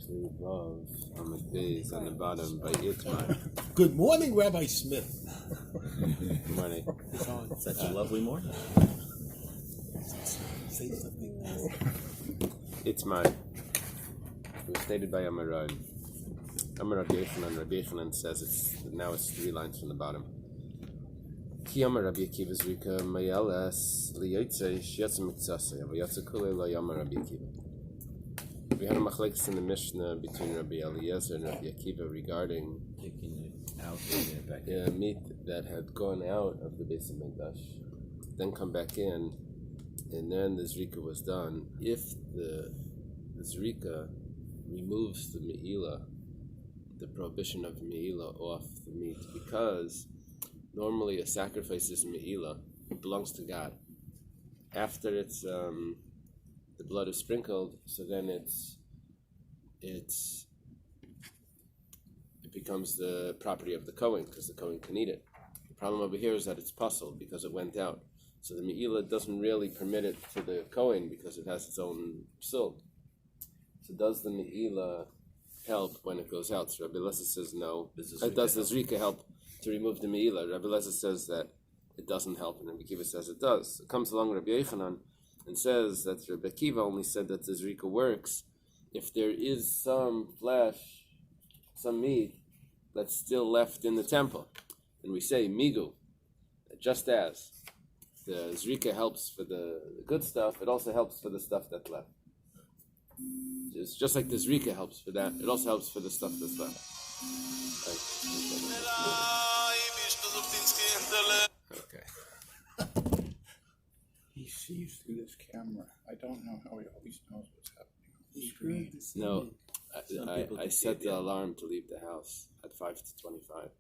actually Vav on the Bais on the bottom by Itmar. Good morning, Rabbi Smith. Good morning. Such a lovely morning. Say something. Itmar. It was stated by Amaran. Rabbi Yochanan says it's 3 lines from the bottom. Ki Amar Rabbi Akiva Zrika Mayeles Liyotzei Shiatz Miktsasei Avayatza Kulei Lo Yamar Rabbi Akiva. We had a machlekes in the Mishnah between Rabbi Eliezer and Rabbi Akiva regarding Taking it out and it back in. meat that had gone out of the Bais Hamikdash, then come back in, and then the Zrika was done. If the Zrika removes the Meilah, the prohibition of Meilah off the meat, because normally a sacrifice is Meilah, it belongs to God. After it's the blood is sprinkled, so then it becomes the property of the Kohen, because the Kohen can eat it. The problem over here is that it's puzzled because it went out. So the Meilah doesn't really permit it to the Kohen because it has its own psul. So does the Meilah help when it goes out? So Rabbi Eliezer says no. Does the Zrika help to remove the Meilah? Rabbi Eliezer says that it doesn't help, and Rabbi Akiva says it does. It comes along Rabbi Yochanan and says that Rabbi Akiva only said that the Zrika works if there is some flesh, some meat that's still left in the temple. And we say migu, just as the Zrika helps for the good stuff, it also helps for the stuff that's left. It's just like the Zrika helps for that, it also helps for the stuff that's left. Okay. He sees through this camera. I don't know how he always knows what's happening on the screen. No, I set the alarm to leave the house at 5:25.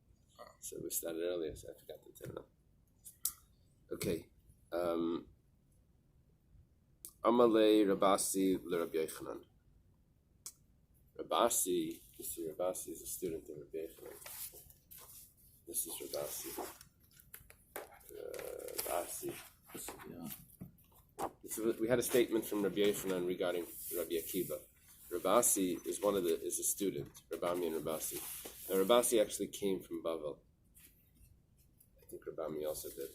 So we started earlier, so I forgot to turn it on. Okay. Amalei Rabasi Rabbi Yochanan. Rabasi, you see, Rabasi is a student of Rabbi Yochanan. This is Rabasi. So we had a statement from Rabbi Yochanan regarding Rabbi Akiva. Rabasi is is a student, Rabami and Rabasi. Now Rabasi actually came from Bavel. I think Rabami also did.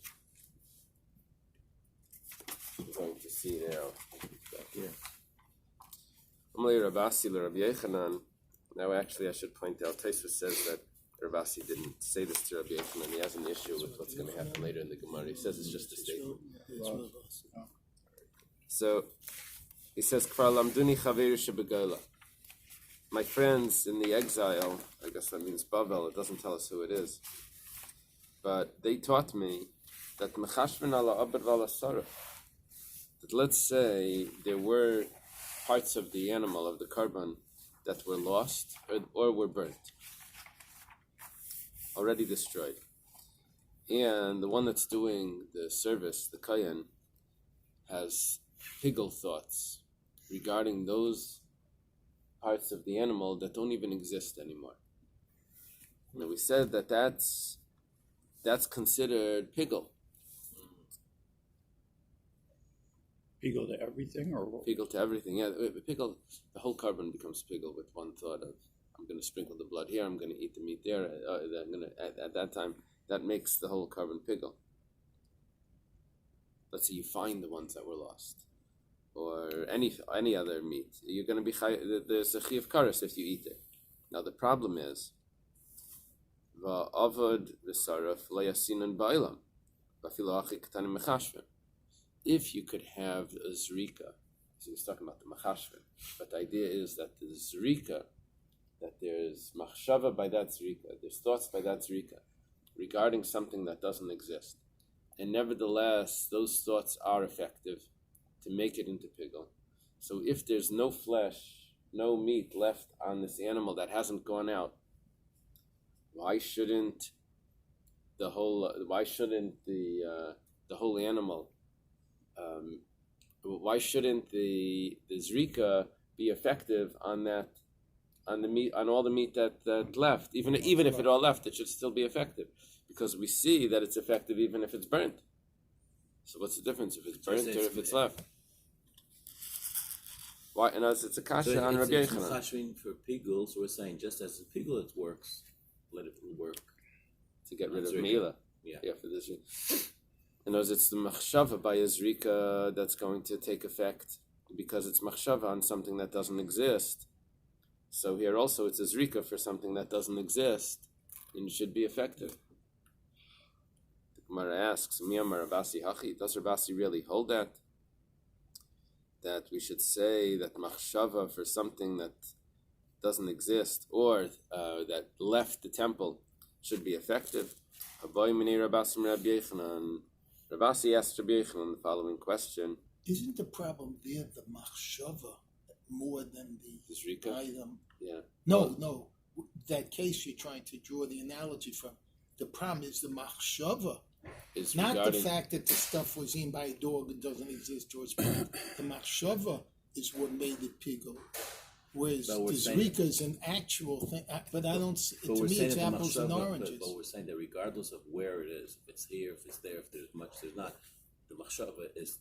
We're going to see now. Back here. Amalei Rabasi Rabbi Yochanan. Now actually I should point out, Tosfos says that Rabasi didn't say this to Rabbi Yochanan. He has an issue with what's going to happen later in the Gemara. He says it's just a statement. So he says, Kfar lamduni chaveri shebegola. My friends in the exile, I guess that means Bavel, it doesn't tell us who it is, but they taught me that mechashven ala abed vala sarah, that let's say there were parts of the animal, of the korban, that were lost or were burnt, already destroyed. And the one that's doing the service, the kohen, has piggle thoughts regarding those parts of the animal that don't even exist anymore. Now we said that that's considered piggle. Piggle to everything, or what? Piggle to everything, yeah. Piggle, the whole korban becomes piggle with one thought of, I'm going to sprinkle the blood here, I'm going to eat the meat there, I'm going to, at that time, that makes the whole korban piggle. Let's say you find the ones that were lost, or any other meat. You're going to be there's a chiyuv kares if you eat it. Now the problem is, va'avad v'saraf layasinan ba'ilam, v'afilo achi k'tanim mechashven. If you could have a zrika, so he's talking about the mechashven, but the idea is that the zrika, that there's machshava by that zrika, there's thoughts by that zrika regarding something that doesn't exist. And nevertheless, those thoughts are effective to make it into piggle. So if there's no flesh, no meat left on this animal that hasn't gone out, why shouldn't the whole animal? Why shouldn't the zrika be effective on the meat, on all the meat that left? Even if it all left, it should still be effective. Because we see that it's effective even if it's burnt. So what's the difference if it's burnt or if it's left? Why? And as it's a kasha So on Rabbi it's Yochanan. mechashvin for pigul, so we're saying just as the pigul it works, let it work. To get rid of Zrika. Meilah. Yeah. For this. And as it's the machshava by a zrika that's going to take effect because it's machshava on something that doesn't exist. So here also it's a zrika for something that doesn't exist and should be effective. The Gemara asks, Miyamar Rabasi Hachi, does Rabasi really hold that? That we should say that machshava for something that doesn't exist or that left the temple should be effective? Rabasi asked Rabbi Yochanan the following question. Isn't the problem there the machshava more than the Zrika? item? Yeah. No. That case you're trying to draw the analogy from. The problem is the machshava, Is not regarding, the fact that the stuff was eaten by a dog and doesn't exist or it's bad. The machshava is what made it pigul. Whereas the But we're saying- zrika is an actual thing. But I don't. But To we're me, saying it's that the apples and machshava- oranges. But we're saying that regardless of where it is, if it's here, if it's there, if there's much, there's not, the machshava is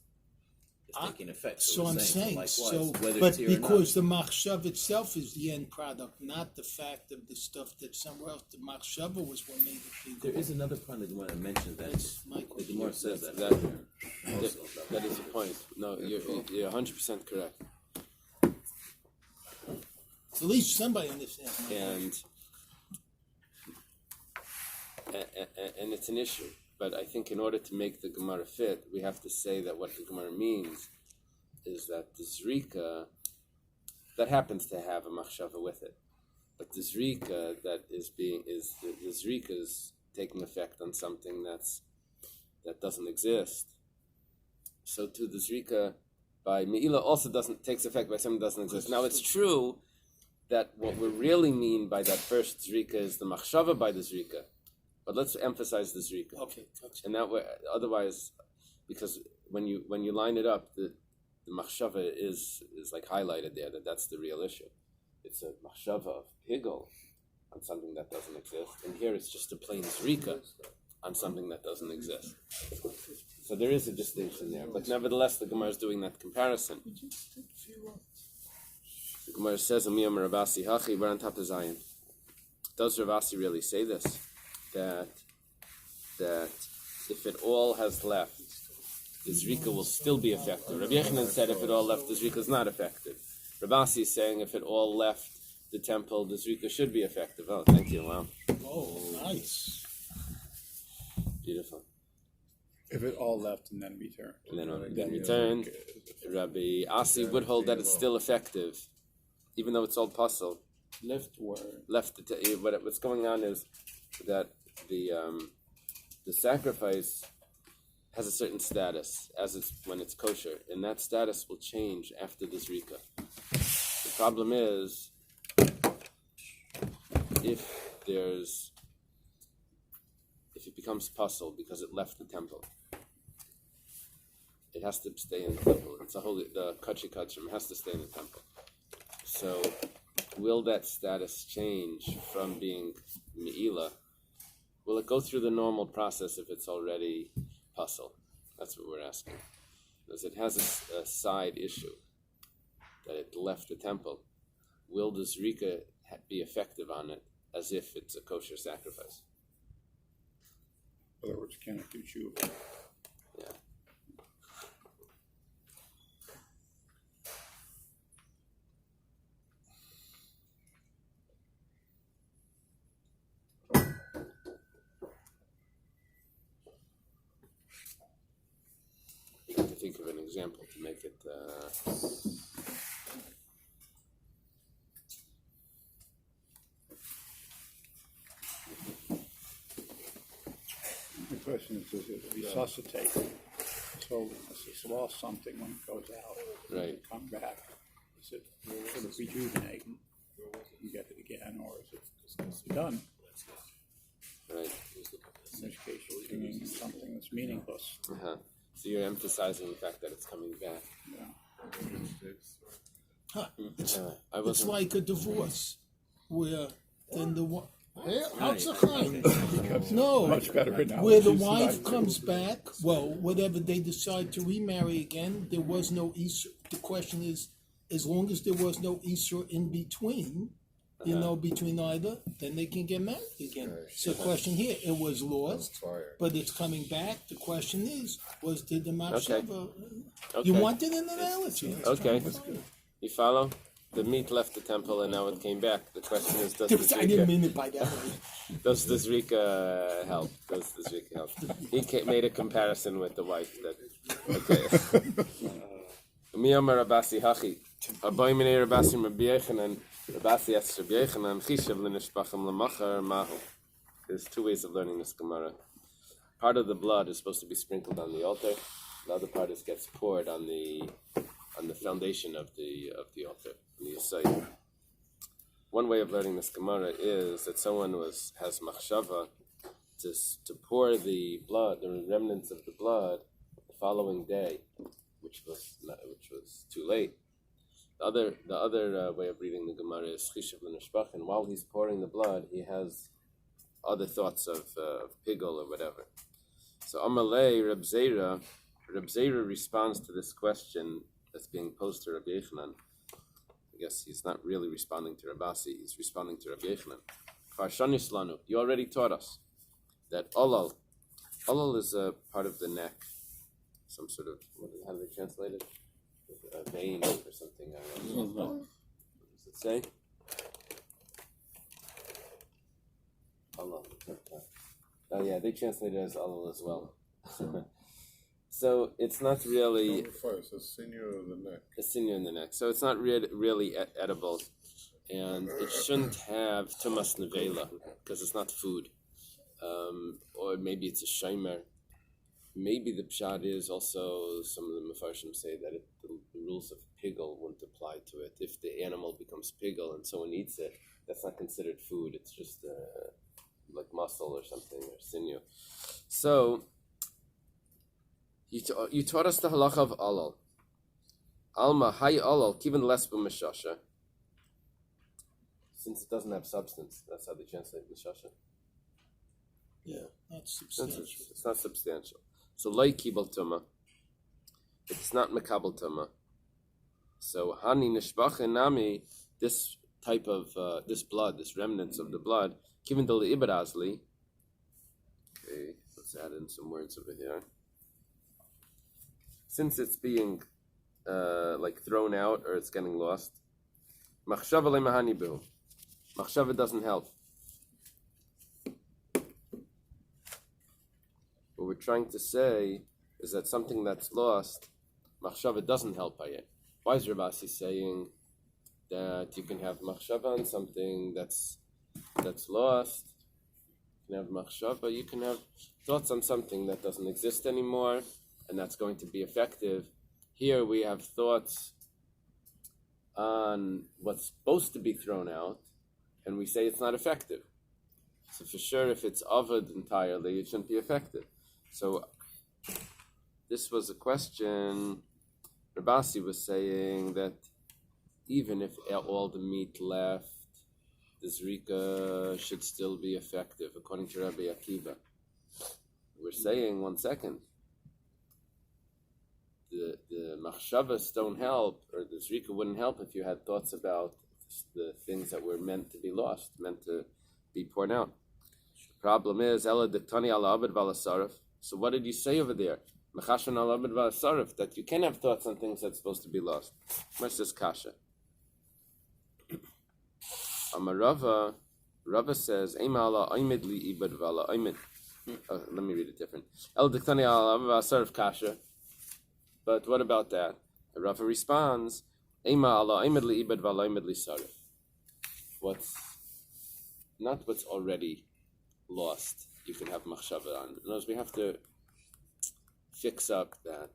taking effect. So we're I'm saying, likewise, whether but it's here because or the machshav itself is the end product, not the fact of the stuff that's somewhere else. The machshava was what made it not, big. there is another part of the Gemara that mentions that. That's my The question. Gemara says that. That- also, that is the point. No, you're 100% correct. At least somebody understands. And it's an issue. But I think in order to make the Gemara fit, we have to say that what the Gemara means is that the zrika, that happens to have a machshava with it. But the zrika that is the zrika is taking effect on something that doesn't exist. So too the zrika by Meilah also takes effect by something that doesn't exist. Now it's true that what we really mean by that first zrika is the machshava by the zrika. But let's emphasize the zrika. Okay, gotcha. And that way, otherwise, because when you line it up, the machshava is like highlighted there, that's the real issue. It's a machshava of higel on something that doesn't exist, and here it's just a plain zrika on something that doesn't exist. So there is a distinction there, but nevertheless, the Gemara is doing that comparison. The Gemara says, "Amiyam Rabasi Hachi." We're on top of Zion. Does Ravasi really say this? That if it all has left, the zrika will still be effective. Rabbi Yochanan said if it all left, the zrika is not effective. Rabasi is saying if it all left the temple, the zrika should be effective. Oh, thank you. Wow. Oh, nice. Beautiful. If it all left and then returned. And then in return, Rabbi Asi would hold that it's still effective, even though it's all puzzle. Left word. What's going on is that the sacrifice has a certain status when it's kosher, and that status will change after the zrika. The problem is if it becomes puzzle because it left the temple, it has to stay in the temple. The kachi kachim has to stay in the temple. So will that status change from being Meilah? Will it go through the normal process if it's already puzzle? That's what we're asking. Because it has a side issue that it left the temple. Will the zrika be effective on it as if it's a kosher sacrifice? In other words, can it do tshuva? Yeah. You have to think of an example to make it. The question is, does it resuscitate? So it's lost something when it goes out. Right. Does it come back? Is it sort of rejuvenate and you get it again, or is it done? Right. In which case you're bringing in something that's meaningless. Uh-huh. So you're emphasizing the fact that it's coming back. Yeah. It's I wasn't. like a divorce, where then the one. Right. No, Much better analogy. where the wife comes back, well, whatever they decide to remarry again, there was no issue. The question is, as long as there was no Easter in between, between either, then they can get married again. So the question here, it was lost, but it's coming back. The question is, did the machshava? You want it in the analogy. Okay. You follow? The meat left the temple and now it came back. The question is, does the I didn't mean it by that way. Does the Zrika help? He made a comparison with the wife. Okay. Mi Amar Rabasi Hachi. Abai Minei Rabasi Rabbi Yechanan. Rabasi asks Rabbi Yechanan. Chishav l'nishpachim l'machar mahu. There's two ways of learning this Gemara. Part of the blood is supposed to be sprinkled on the altar. The other part gets poured on the foundation of the altar, on the site. One way of learning this Gemara is that someone has machshava to pour the blood, the remnants of the blood, the following day, which was too late. The other way of reading the Gemara is chishav l'nishpach, and while he's pouring the blood, he has other thoughts of pigul or whatever. So Amalei Reb Zera responds to this question that's being posed to Rabbi Yechanan. I guess he's not really responding to Rabasi, he's responding to Rabbi Yechanan. Farshanis lanu, you already taught us that olal is a part of the neck, some sort of, how do they translate it? A vein or something, I don't know. What does it say? Olal. Oh yeah, they translate it as olal as well. So it's not really a sinew of the neck. A sinew in the neck. So it's not really edible, and it shouldn't have tumas nevela because it's not food. Or maybe it's a shaymer. Maybe the pshat is also, some of the mefarshim say that the rules of pigul wouldn't apply to it. If the animal becomes pigul and someone eats it, that's not considered food. It's just like muscle or something, or sinew. So you taught us the halacha of alal. Alma hay alal kiven less b'meshasha. Since it doesn't have substance, that's how they translate meshasha. Yeah, not substantial. It's not substantial. So loy kibel tuma. It's not mekabel tuma. So hani nishbach nami, this type of this blood, this remnants of the blood, kiven the ibrazli. Okay, let's add in some words over here. Since it's being like thrown out or it's getting lost, machshava lemahani bu. Machshava doesn't help. What we're trying to say is that something that's lost, machshava doesn't help by it. Why is Rabasi saying that you can have machshava on something that's lost? You can have machshava, you can have thoughts on something that doesn't exist anymore, and that's going to be effective. Here we have thoughts on what's supposed to be thrown out, and we say it's not effective. So for sure, if it's avad entirely, it shouldn't be effective. So this was a question. Rabasi was saying that even if all the meat left, the zrika should still be effective, according to Rabbi Akiva. We're saying, 1 second, the machshavas don't help, or the zrika wouldn't help if you had thoughts about the things that were meant to be lost, meant to be poured out. The problem is, Ela diktani ala abed vala sarif. So what did you say over there? Mechashan ala abed vala sarif, that you can have thoughts on things that's supposed to be lost. Where's this kasha? Amarava, Rava says, Eima ala oimid li ibad vala oimid. Let me read it different. Ela diktani ala abed vala sarif kasha. But what about that? Rava responds, Eima ala oimid li ibad vala oimid li sarif. Not what's already lost, you can have machshava on. In other words, we have to fix up that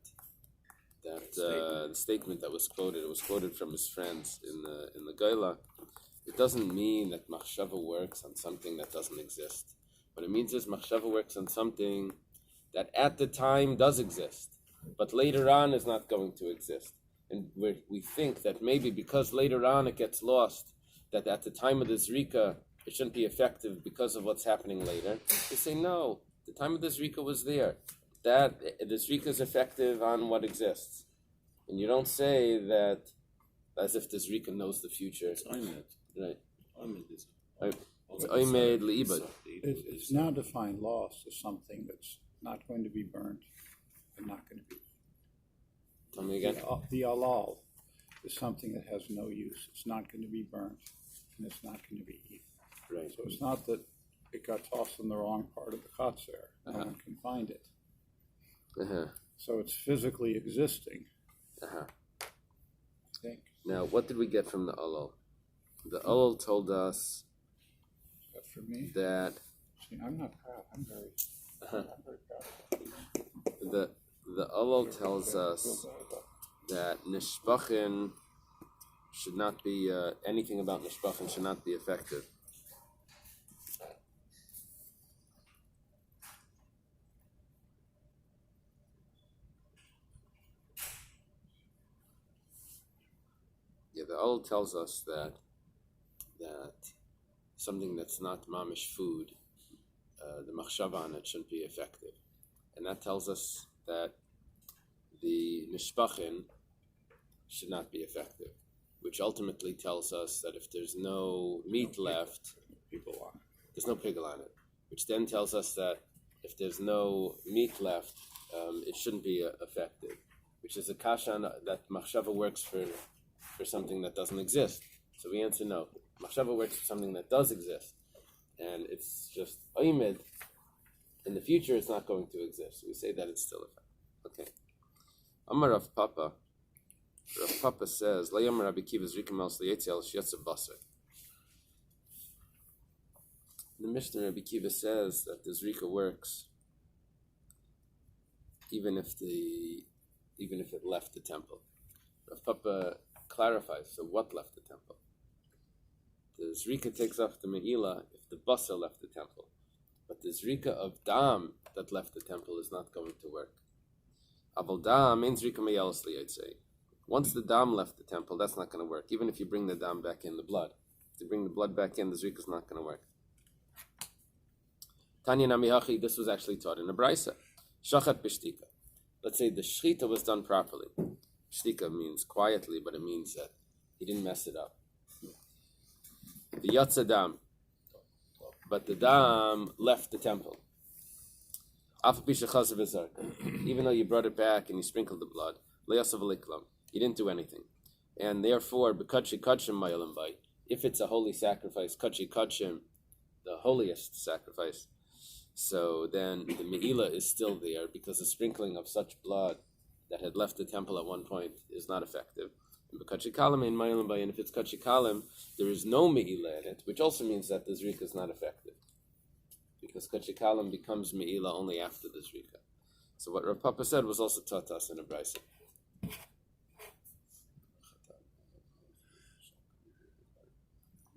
the statement that was quoted. It was quoted from his friends in the Geila. It doesn't mean that machshava works on something that doesn't exist. What it means is machshava works on something that at the time does exist, but later on is not going to exist. And we think that maybe because later on it gets lost, that at the time of the zrika, it shouldn't be effective because of what's happening later. They say, no, the time of the zrika was there. That the zrika is effective on what exists. And you don't say that as if the Zrika knows the future. It's Aymed. Right. Aymed is. It's Aymed Leibad. It's now defined loss as something that's not going to be burnt and not going to be. Tell me again. The alal is something that has no use. It's not going to be burnt and it's not going to be eaten. Right. So it's not that it got tossed in the wrong part of the kotzer. No one can find it. Uh-huh. So it's physically existing. Uh-huh. I think. Now, what did we get from the Ulul? The Ulul told us But for me, that see, I'm not proud. I'm very proud. the Ulul tells us that Nishbachin should not be, anything about Nishbachin should not be effective. Yeah, the Ulul tells us that something that's not mamish food, the machshava on it shouldn't be effective. And that tells us that the nishbachin should not be effective, which ultimately tells us that if there's no meat left, there's no pigel on it, which then tells us that if there's no meat left, it shouldn't be effective, which is a kasha that machshava works for something that doesn't exist. So we answer no. Machshava works for something that does exist, and it's just oimed. In the future, it's not going to exist. So we say that it's still effective. Okay. Amar Rav Papa. Rav Papa says, "La Yom Rabbi Kiva Zrikim Al Sliyetzi Al Shiatza Basar." The Mishnah Rabbi Kiva says that the Zrika works even if it left the temple. Rav Papa clarifies. So what left the temple? The Zrika takes off the Meilah if the Basar left the temple. But the Zrika of Dam that left the temple is not going to work. Aval Dam means Zrika Meyalas Liyatzei. Once the Dam left the temple, that's not going to work. Even if you bring the Dam back in, the blood. If you bring the blood back in, the Zrika is not going to work. Tanya Namihachi, this was actually taught in a Braisa. Shachat Bishtika. Let's say the Shchita was done properly. Shtika means quietly, but it means that he didn't mess it up. The Yatza Dam. But the Dam left the temple. Even though you brought it back and you sprinkled the blood, you didn't do anything. And therefore, if it's a holy sacrifice, the holiest sacrifice, so then the Meilah is still there because the sprinkling of such blood that had left the temple at one point is not effective. And if it's kachikalim, there is no Meilah in it, which also means that the Zrika is not effective. Because kachikalim becomes Meilah only after the Zrika. So what Rav Papa said was also taught us in a Bais.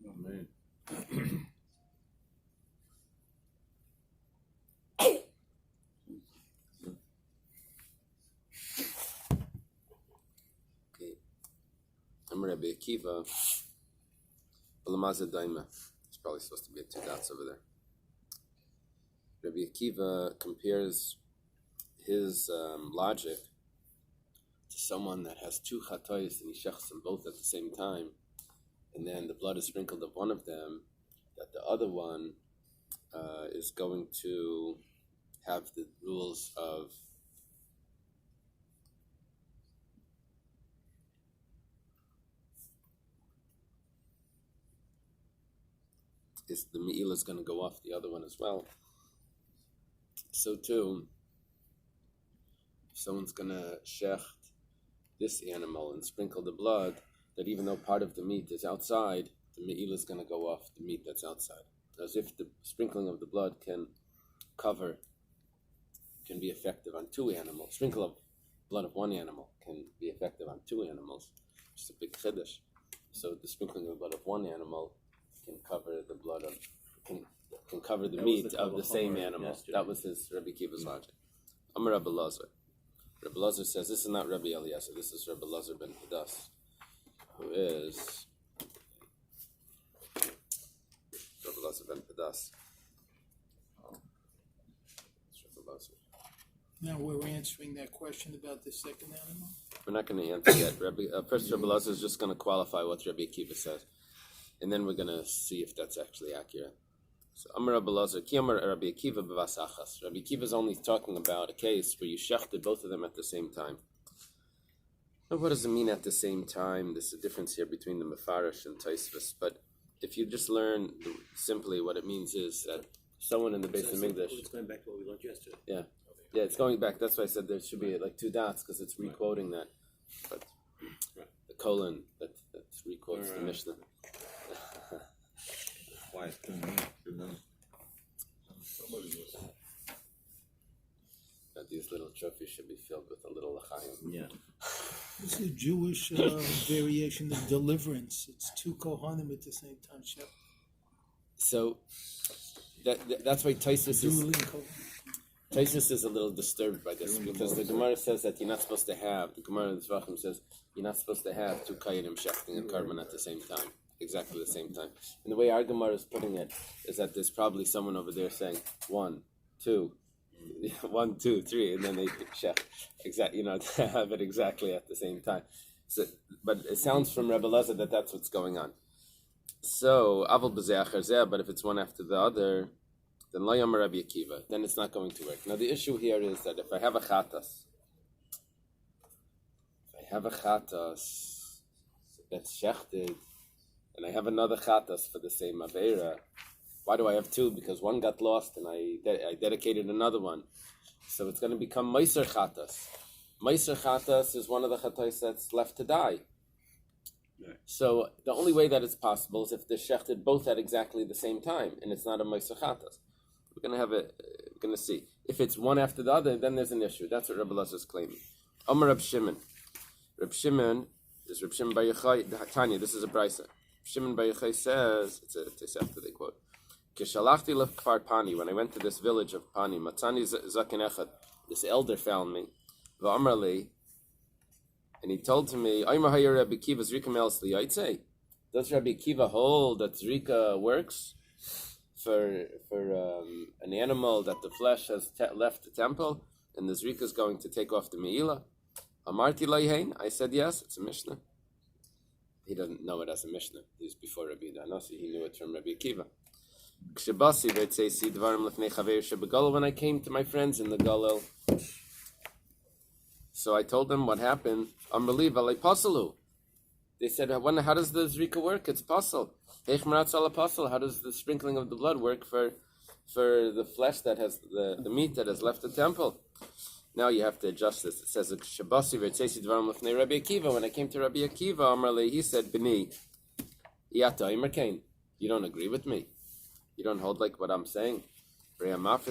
Amen. I'm Rabbi Akiva. Balamaza Daima. It's probably supposed to be 2 dots over there. Rabbi Akiva compares his logic to someone that has 2 chatois and he shechs them both at the same time, and then the blood is sprinkled of one of them, that the other one is going to have the rules of the Meilah is going to go off the other one as well. So too, if someone's going to shecht this animal and sprinkle the blood, that even though part of the meat is outside, the Meilah is going to go off the meat that's outside. As if the sprinkling of the blood can be effective on 2 animals. Sprinkle of blood of 1 animal can be effective on 2 animals. It's a big chiddush. So the sprinkling of the blood of 1 animal can cover the blood of can cover the meat of the same animal. Yesterday. That was his Rabbi Kiva's logic. Amar Rabbi Lazar. Rabbi Lazar says this is not Rabbi Eliezer. This is Rabbi Lazar ben Hadas, who is Rabbi Lazar ben Hadas. It's Rabbi Lazar. Now we're answering that question about the second animal. We're not going to answer yet. First, Rabbi Elazar is just going to qualify what Rabbi Akiva says, and then we're going to see if that's actually accurate. So, Amar Rabbi Elazar, Ki Amar Rabbi Akiva b'vas achas. Rabbi Akiva is only talking about a case where you shechted both of them at the same time. Now, what does it mean at the same time? There's a difference here between the Mefarish and Taisvus, but if you just learn simply what it means is that someone in the Bais of Migdash. It's going back to what we learned yesterday. Yeah. Yeah, it's going back. That's why I said there should be like 2 dots because it's re-quoting that. But the colon that re-quotes the Mishnah. Why it's doing me? These little trophies should be filled with a little l'chaim. Yeah. This is a Jewish variation of deliverance. It's 2 Kohanim at the same time. Shep. So that's why Taisus is a little disturbed by this because the Gemara says that you're not supposed to have. The Gemara in Zvachim says you're not supposed to have 2 kayanim shechting and carbon at the same time, exactly the same time. And the way our Gemara is putting it is that there's probably someone over there saying 1, 2. 1, 2, 3, and then they shech exactly, to have it exactly at the same time. So, but it sounds from Rabbi Elazar that that's what's going on. So, aval b'zeh, but if it's one after the other, then lo yamar Rabbi Akiva, then it's not going to work. Now the issue here is that if I have a chatas that's shechted, and I have another chatas for the same aveira, why do I have 2? Because one got lost and I dedicated another one. So it's going to become Meiser Chatas. Meiser Chatas is one of the Chatas that's left to die. Right. So the only way that it's possible is if they're shechted both at exactly the same time, and it's not a Meiser Chatas. We're going to see. If it's one after the other, then there's an issue. That's what Rabbi Elazar is claiming. Amar Reb Shimon. Reb Shimon is Reb Shimon Bar Yochai. Tanya, this is a brisa. Shimon Bar Yochai says, it's a Tosefta they quote. Kishalachti lefkfar Pani, when I went to this village of Pani, Matzani Zaken Echad, this elder found me, V'amarli, and he told to me, Oymar Hayir Rabbi Akiva Zrika Me'els Liyaitze. Does Rabbi Akiva hold that Zrika works for an animal that the flesh has left the temple, and the Zrika is going to take off the Meilah? Amarti Layhain, I said yes, it's a Mishnah. He doesn't know it as a Mishnah. He was before Rabbi Danasi, he knew it from Rabbi Akiva. When I came to my friends in the Galil, so I told them what happened. They said, how does the Zrika work? It's puzzle. How does the sprinkling of the blood work for the flesh that has the meat that has left the temple? Now you have to adjust this. It says, Rabbi Akiva. When I came to Rabbi Akiva, he said, B'ni, you don't agree with me. You don't hold like what I'm saying. Let's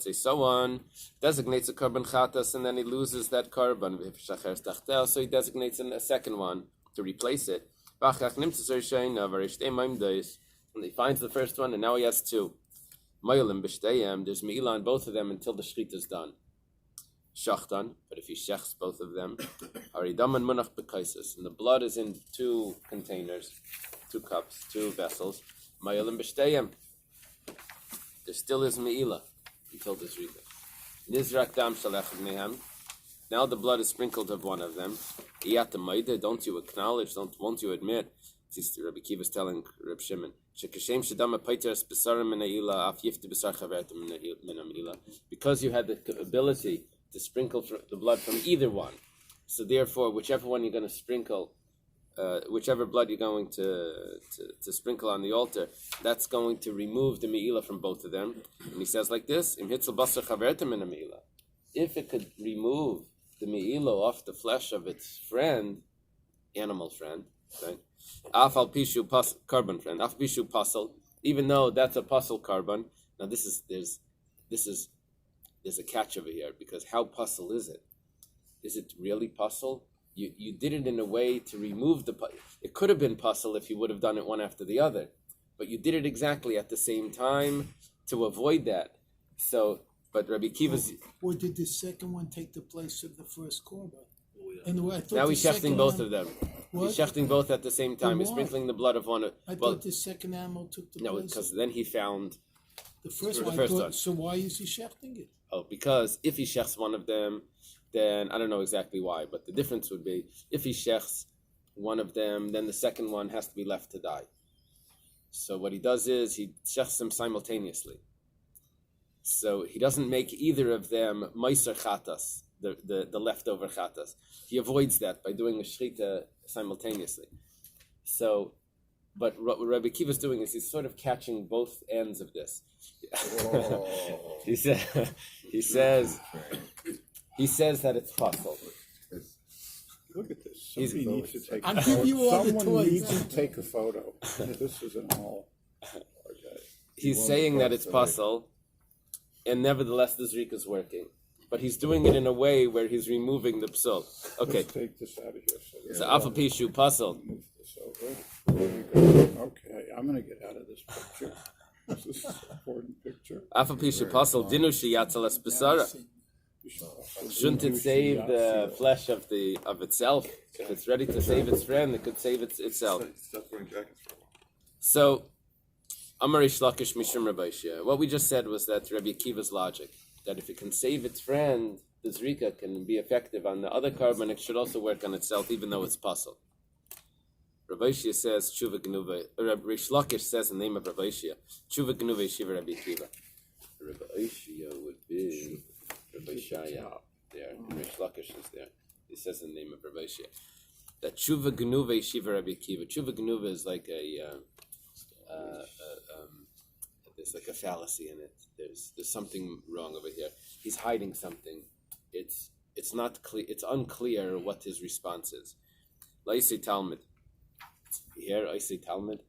say someone designates a carbon chatas and then he loses that carbon. So he designates a second one to replace it. And he finds the first one and now he has 2. There's Meilah on both of them until the shchita is done. Shachtan, but if he shechs both of them, and the blood is in 2 containers, 2 cups, 2 vessels. Ma'ilim b'shteyem. There still is Meilah until this Rika. Nizrak dam shalech nehem. Now the blood is sprinkled of one of them. Don't you acknowledge? Won't you admit? Rabbi Akiva is telling Reb Shimon. Because you had the ability to sprinkle the blood from either one, so therefore, whichever one you're going to sprinkle. Whichever blood you're going to sprinkle on the altar, that's going to remove the Meilah from both of them. And he says like this, if it could remove the Meilah off the flesh of its friend, animal friend, right? Afal pishu carbon friend, af pishu pasal, even though that's a pasal carbon. Now there's a catch over here, because how pasal is it? Is it really pasal? You did it in a way to remove the... It could have been puzzle if you would have done it one after the other. But you did it exactly at the same time to avoid that. So, but Rabbi Akiva's... Or did the second one take the place of the first korban? Now he's shechting both of them. What? He's shechting both at the same time. He's sprinkling the blood of one. I thought the second animal took the place. No, because then he found... The first one. So why is he shechting it? Oh, because if he shechs one of them, then I don't know exactly why, but the difference would be if he shechs one of them, then the second one has to be left to die. So what he does is he shechs them simultaneously. So he doesn't make either of them meiser chatas, the leftover chatas. He avoids that by doing a shechita simultaneously. So, but what Rabbi Akiva's doing is he's sort of catching both ends of this. he says that it's possible. Look at this. Somebody needs to take I'll a photo. give you all the Someone toys. needs to take a photo. This isn't all. Okay. He's saying that it's possible, and nevertheless the zrika is working. But he's doing it in a way where he's removing the psul. Okay. Let's take this out of here. So alpha pishu puzzle. Move this over. There we go. Okay, I'm going to get out of this picture. This is an important picture. Alpha pishu puzzle. Dinu sheyatzalas besara. Shouldn't it save the flesh of itself? If it's ready to save its friend, it could save itself. Stop wearing jackets for a while. So, Amar Reish Lakish Mishum Rabbi Shia. What we just said was that Rabbi Akiva's logic, that if it can save its friend, the zrika can be effective on the other carbon, it should also work on itself, even though it's puzzle. Rabbi Shia says, Tshuva Genuva, Reish Lakish says in the name of Rabbi Shia, Tshuva Genuva Shiva Rabbi Akiva. Rabbi Shia would be Rabbi Shaya there, and Reish Lakish is there. He says in the name of Rabbi Shia that Tshuva Genuva Shiva Rabbi Akiva. Tshuva Genuva is like there's like a fallacy in it. There's something wrong over here. He's hiding something. It's not clear. It's unclear what his response is. Laisei Talmud. Here I say Talmud.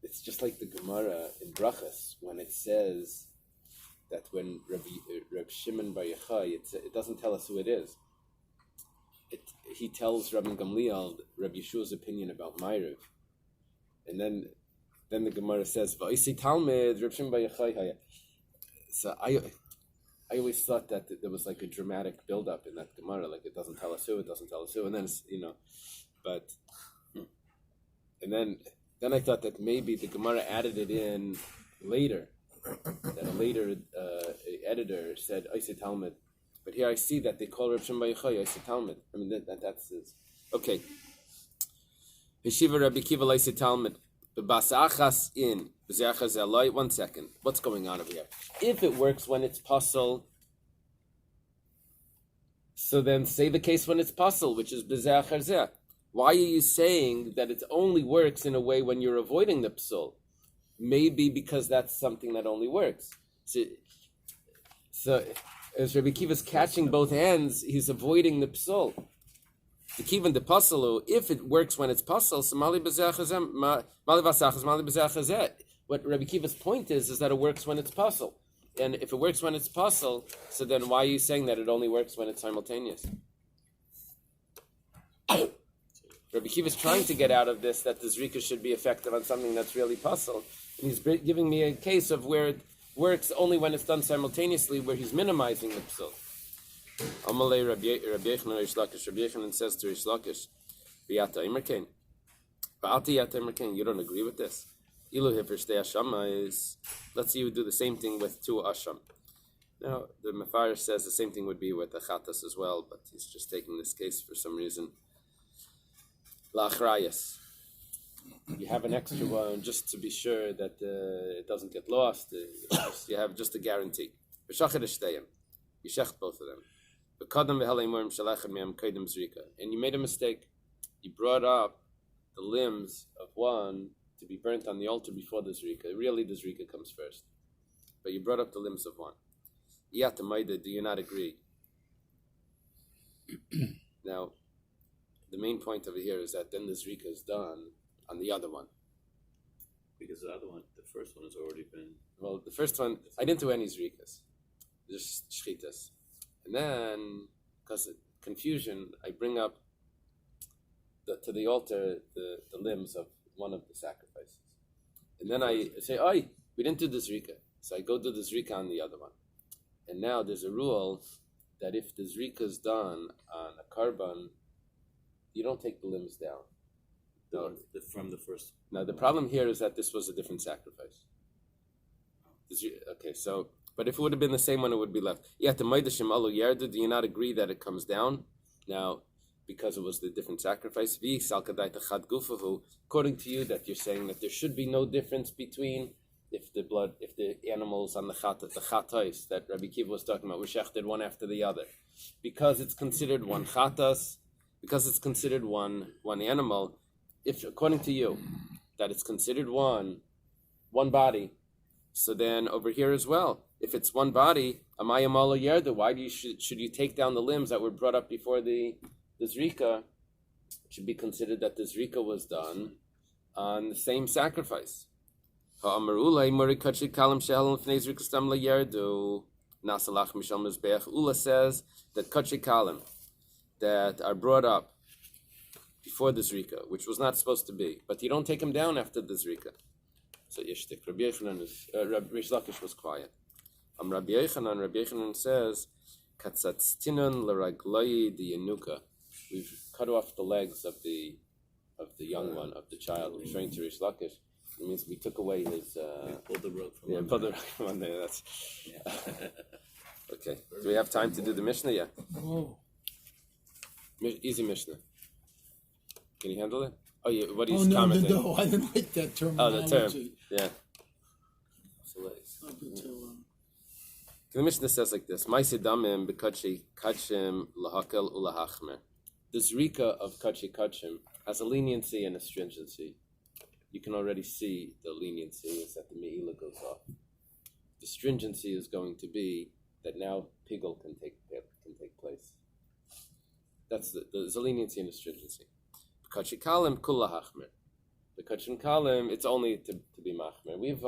It's just like the Gemara in Brachas when it says that when Reb Shimon Bar Yochai, it doesn't tell us who it is. He tells Rabbi Gamliel Rabbi Yeshua's opinion about Ma'ariv, and then the Gemara says, "Va'isi Talmud Reb Shimon Bar Yochai." So I always thought that there was like a dramatic build-up in that Gemara, like it doesn't tell us who, and then it's, but and then I thought that maybe the Gemara added it in later. That a later editor said Eisei Talmud, but here I see that they call Reb Shimon Bar Yochai Eisei Talmud. I mean that's okay. Yeshiva Rabbi Kiva Eisei Talmud. B'basachas in b'zeachas eloi. 1 second. What's going on over here? If it works when it's puzzle, so then say the case when it's puzzle, which is b'zeachas zeh. Why are you saying that it only works in a way when you're avoiding the psul? Maybe because that's something that only works. So as Rabbi Kiva's catching both ends, he's avoiding the psul. The kivan the puzzle, if it works when it's puzzle, so mali b'zechazem, mali vasachas, mali b'zechazet. What Rabbi Kiva's point is that it works when it's puzzle. And if it works when it's puzzle, so then why are you saying that it only works when it's simultaneous? Rabbi Kiva's trying to get out of this that the zrika should be effective on something that's really puzzle. And he's giving me a case of where it works only when it's done simultaneously, where he's minimizing the psul. Amalei Rabbi Yochanan Reish Lakish. Rabbi Yochanan says to Reish Lakish, "B'yata imerkein, ba'ati yata imerkein." You don't agree with this? Ilu hifer shtei ashama is. Let's see you do the same thing with 2 asham. Now the Mefarsh says the same thing would be with the chatas as well, but he's just taking this case for some reason. La'achrayas. You have an extra one just to be sure that it doesn't get lost. You have just a guarantee. V'shachar shteyim. You shecht both of them. And you made a mistake. You brought up the limbs of one to be burnt on the altar before the zrika. Really, the zrika comes first. But you brought up the limbs of one. Do you not agree? Now, the main point over here is that then the zrika is done on the other one. Because the other one, the first one has already been... Well, the first one, I didn't do any zrikas. Just shchitas. And then, because of confusion, I bring up to the altar the limbs of one of the sacrifices. And then I say, "Oi, we didn't do the zrika." So I go do the zrika on the other one. And now there's a rule that if the zrika is done on a carbon, you don't take the limbs down. From the first. Now the problem here is that this was a different sacrifice. Okay, so But if it would have been the same one, it would be left. Yet the Maidashim Alu Yerdu, do you not agree that it comes down? Now, because it was the different sacrifice. According to you, that you're saying that there should be no difference between if the animals on the chatais that Rabbi Kiva was talking about were shechted one after the other, because it's considered one chatas, because it's considered one animal. If according to you, that it's considered one body, so then over here as well, if it's one body, amayamala yerda, why should you take down the limbs that were brought up before the Zrika? It should be considered that the Zrika was done on the same sacrifice. Ula says that kachik kalim that are brought up before the Zrika, which was not supposed to be, but you don't take them down after the Zrika. So Yishtik, Rabbi Rish Lakish was quiet. Rabbi Yochanan says, Katzatztinon l'raglai diyanuka. We've cut off the legs of the young one, of the child, referring to Rish Lakish. It means we took away his... pulled the rope from pulled the rope from under. That's... Okay. Do we have time to do the Mishnah? Yeah. Whoa. Easy Mishnah. Can you handle it? Oh, yeah. What are you Oh, no, commenting? no, I didn't like that terminology. Oh, the term. Yeah. Up until, The Mishnah says like this: Ma'aseh damim b'kachi kachim lahakel ulahachmer. The zrika of kachi kachim has a leniency and a stringency. You can already see the leniency is that the Meilah goes off. The stringency is going to be that now pigul can take place. That's there's a leniency and a stringency. B'kachi kalim kul lahachmer. The kachim kalim, it's only to be machmer. We've